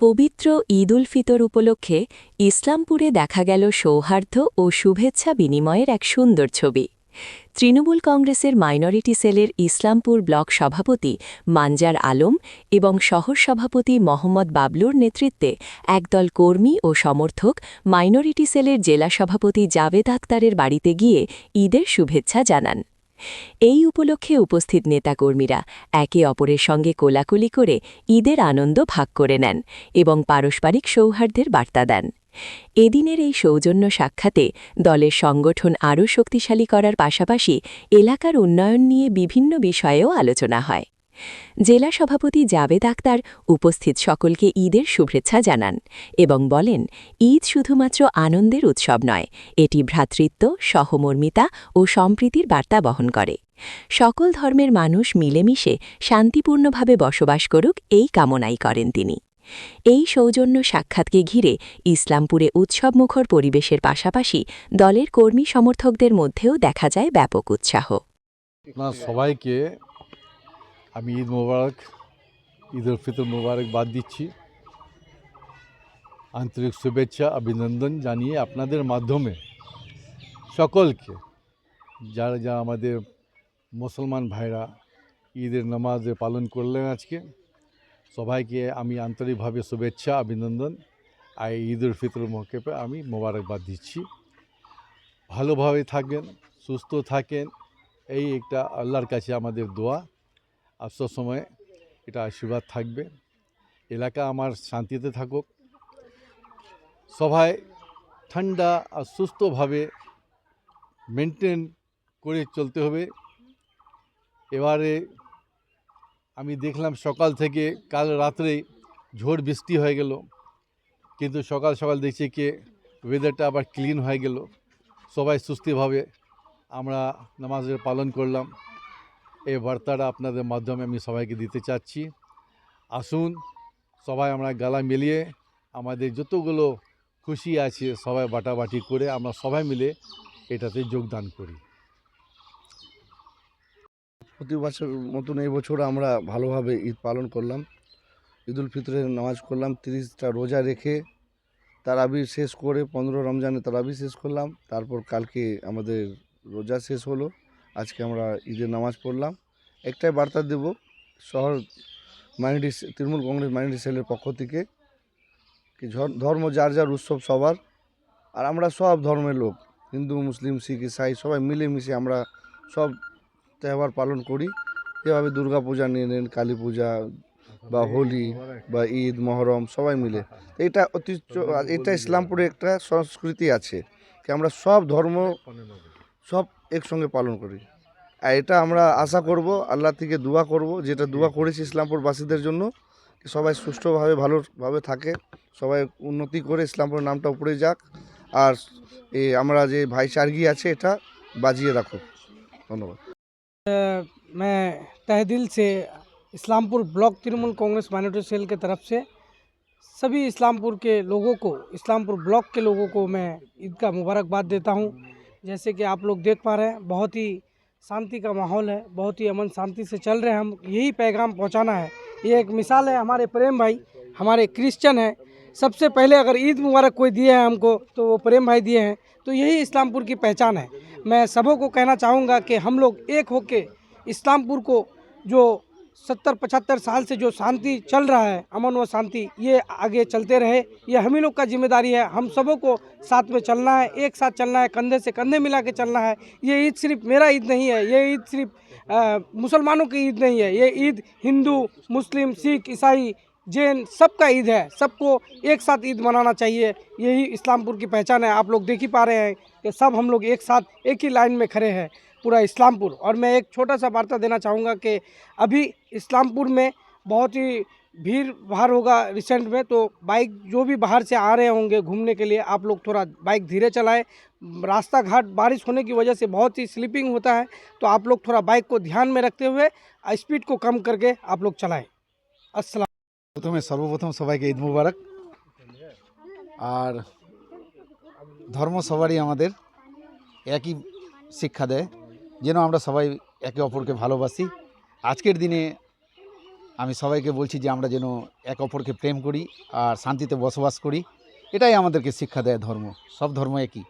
পবিত্র ঈদ উল ফিতর উপলক্ষে ইসলামপুরে দেখা গেল সৌহার্দ্য ও শুভেচ্ছা বিনিময়ের এক সুন্দর ছবি। তৃণমূল কংগ্রেসের মাইনরিটি সেলের ইসলামপুর ব্লক সভাপতি মানজার আলম এবং শহর সভাপতি মোহাম্মদ বাবলুর নেতৃত্বে একদল কর্মী ও সমর্থক মাইনরিটি সেলের জেলা সভাপতি জাভেদ আখতারের বাড়িতে গিয়ে ঈদের শুভেচ্ছা জানান। এই উপলক্ষে উপস্থিত নেতাকর্মীরা একে অপরের সঙ্গে কোলাকুলি করে ঈদের আনন্দ ভাগ করে নেন এবং পারস্পরিক সৌহার্দ্যের বার্তা দেন। এদিনের এই সৌজন্য সাক্ষাতে দলের সংগঠন আরও শক্তিশালী করার পাশাপাশি এলাকার উন্নয়ন নিয়ে বিভিন্ন বিষয়েও আলোচনা হয়। জেলা সভাপতি জাভেদ আখতার উপস্থিত সকলকে ঈদের শুভেচ্ছা জানান এবং বলেন, ঈদ শুধুমাত্র আনন্দের উৎসব নয়, এটি ভ্রাতৃত্ব, সহমর্মিতা ও সম্প্রীতির বার্তা বহন করে। সকল ধর্মের মানুষ মিলেমিশে শান্তিপূর্ণভাবে বসবাস করুক, এই কামনাই করেন তিনি। এই সৌজন্য সাক্ষাৎকে ঘিরে ইসলামপুরে উৎসবমুখর পরিবেশের পাশাপাশি দলের কর্মী সমর্থকদের মধ্যেও দেখা যায় ব্যাপক উৎসাহ। সবাইকে আমি ঈদ মোবারক, ঈদ উল ফিতর মোবারকবাদ দিচ্ছি। আন্তরিক শুভেচ্ছা অভিনন্দন জানিয়ে আপনাদের মাধ্যমে সকলকে, যারা আমাদের মুসলমান ভাইরা ঈদের নামাজে পালন করলেন আজকে, সবাইকে আমি আন্তরিকভাবে শুভেচ্ছা অভিনন্দন আর ঈদ উল ফিতর মৌকেপে আমি মোবারকবাদ দিচ্ছি। ভালোভাবে থাকবেন, সুস্থ থাকেন, এই একটা আল্লাহর কাছে আমাদের দোয়া। আর সবসময় এটা আশীর্বাদ থাকবে, এলাকা আমার শান্তিতে থাকুক, সবাই ঠান্ডা আর সুস্থভাবে মেনটেন করে চলতে হবে। এবারে আমি দেখলাম সকাল থেকে কাল রাত্রে ঝড় বৃষ্টি হয়ে গেল, কিন্তু সকাল সকাল দেখছি কি ওয়েদারটা আবার ক্লিন হয়ে গেল। সবাই সুস্থভাবে আমরা নামাজের পালন করলাম। এই বার্তাটা আপনাদের মাধ্যমে আমি সবাইকে দিতে চাচ্ছি। আসুন সবাই আমরা গলা মিলিয়ে আমাদের যতগুলো খুশি আছে সবাই বাটাবাটি করে আমরা সবাই মিলে এটাতে যোগদান করি। প্রতি বছর মতন এই বছর আমরা ভালোভাবে ঈদ পালন করলাম। ঈদ উল ফিতরের নামাজ করলাম, 30টা রোজা রেখে তারাবি শেষ করে 15 রমজানে তারাবি শেষ করলাম। তারপর কালকে আমাদের রোজা শেষ হলো, আজকে আমরা ঈদের নামাজ পড়লাম। একটাই বার্তা দেব শহর তৃণমূল কংগ্রেস মাইনরিটি সেলের পক্ষ থেকে, কি ধর্ম যার যার উৎসব সবার, আর আমরা সব ধর্মের লোক, হিন্দু মুসলিম শিখ ইসাই সবাই মিলেমিশে আমরা সব त्यौहार পালন করি। যেভাবে দুর্গা পূজা নিয়ে নেন, কালী পূজা বা হোলি বা ঈদ মহরম সবাই মিলে, এটা ইসলামপুরে একটা সংস্কৃতি আছে কি আমরা সব ধর্ম সব একসঙ্গে পালন করি। আর এটা আমরা আশা করব, আল্লাহ থেকে দোয়া করব, যেটা দোয়া করেছি ইসলামপুরবাসীদের জন্য, সবাই সুষ্ঠুভাবে ভালোভাবে থাকে, সবাই উন্নতি করে ইসলামপুরের নামটা উপরে যাক, আর আমরা যে ভাইচারগি আছে এটা বাজিয়ে রাখুক। ধন্যবাদ। मैं तहे दिल से Islampur block Trinamool Congress minority cell के तरफ से सभी इस्लामपुर के लोगों को, इस्लामपुर ब्लॉक के लोगों को मैं ईद का मुबारकबाद देता हूं। जैसे कि आप लोग देख पा रहे हैं, बहुत ही शांति का माहौल है, बहुत ही अमन शांति से चल रहे हैं। हम यही पैगाम पहुंचाना है। ये एक मिसाल है, हमारे प्रेम भाई हमारे क्रिश्चियन हैं, सबसे पहले अगर ईद मुबारक कोई दिए हैं हमको तो वो प्रेम भाई दिए हैं। तो यही इस्लामपुर की पहचान है। मैं सबों को कहना चाहूँगा कि हम लोग एक होके इस्लामपुर को, जो 70-75 साल से जो शांति चल रहा है, अमन व शांति, ये आगे चलते रहे। ये हम ही लोग का जिम्मेदारी है। हम सबों को साथ में चलना है, एक साथ चलना है, कंधे से कंधे मिला के चलना है। ये ईद सिर्फ मेरा ईद नहीं है, ये ईद सिर्फ मुसलमानों की ईद नहीं है, ये ईद हिंदू मुस्लिम सिख ईसाई जैन सबका ईद है। सबको एक साथ ईद मनाना चाहिए, यही इस्लामपुर की पहचान है। आप लोग देख ही पा रहे हैं कि सब हम लोग एक साथ एक ही लाइन में खड़े हैं, पूरा इस्लामपुर। और मैं एक छोटा सा वार्ता देना चाहूँगा कि अभी इस्लामपुर में बहुत ही भीड़ भाड़ होगा रिसेंट में, तो बाइक जो भी बाहर से आ रहे होंगे घूमने के लिए, आप लोग थोड़ा बाइक धीरे चलाएं। रास्ता घाट बारिश होने की वजह से बहुत ही स्लिपिंग होता है, तो आप लोग थोड़ा बाइक को ध्यान में रखते हुए स्पीड को कम करके आप लोग चलाएँ। अस्सलाम। প্রথমে সর্বপ্রথম সবাইকে ঈদ মুবারক। আর ধর্ম সবারই আমাদের একই শিক্ষা দেয়, যেন আমরা সবাই একে অপরকে ভালোবাসি। আজকের দিনে আমি সবাইকে বলছি যে আমরা যেন এক অপরকে প্রেম করি আর শান্তিতে বসবাস করি। এটাই আমাদেরকে শিক্ষা দেয় ধর্ম। সব ধর্ম একই।